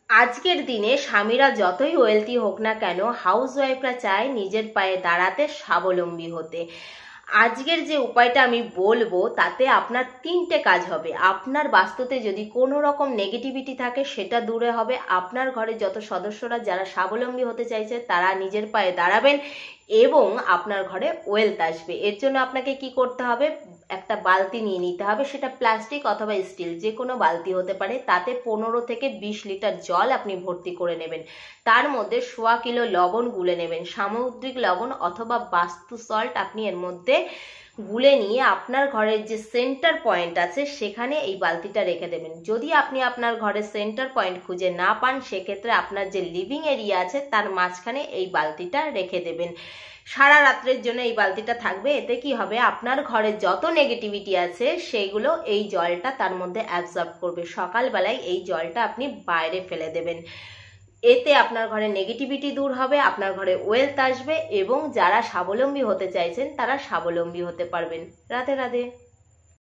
আজকের দিনে স্বামীরা যতই ওয়েলথি হোক না কেন, হাউসওয়াইফরা চায় নিজের পায়ে দাঁড়াতে, স্বাবলম্বী হতে। আজকের যে উপায়টা আমি বলবো তাতে আপনার তিনটে কাজ হবে। আপনার বাস্তুতে যদি কোনো রকম নেগেটিভিটি থাকে সেটা দূরে হবে। আপনার ঘরে যত সদস্যরা যারা স্বাবলম্বী হতে চাইছে তারা নিজের পায়ে দাঁড়াবেন এবং আপনার ঘরে ওয়েলথ আসবে। এর জন্য আপনাকে কি করতে হবে? একটা বালতি নিয়ে নিতে হবে, সেটা প্লাস্টিক অথবা স্টিল যে কোনো বালতি হতে পারে। তাতে 15 থেকে 20 লিটার জল আপনি ভর্তি করে নেবেন। তার মধ্যে 1.25 কিলো লবণ গুলে নেবেন, সামুদ্রিক লবণ অথবা বাস্তু সল্ট আপনি এর মধ্যে গুলে নিয়ে আপনার ঘরের যে সেন্টার পয়েন্ট আছে সেখানে এই বালতিটা রেখে দেবেন। যদি আপনি আপনার ঘরের সেন্টার পয়েন্ট খুঁজে না পান, সেক্ষেত্রে আপনার যে লিভিং এরিয়া আছে তার মাঝখানে এই বালতিটা রেখে দেবেন। সারা রাত্রের জন্য এই বালতিটা থাকবে। এতে কি হবে, আপনার ঘরে যত নেগেটিভিটি আছে সেইগুলো এই জলটা তার মধ্যে অ্যাবজর্ব করবে। সকালবেলায় এই জলটা আপনি বাইরে ফেলে দেবেন। এতে আপনার ঘরে নেগেটিভিটি দূর হবে, আপনার ঘরে ওয়েলথ আসবে এবং যারা স্বাবলম্বী হতে চাইছেন তারা স্বাবলম্বী হতে পারবেন। রাধে রাধে।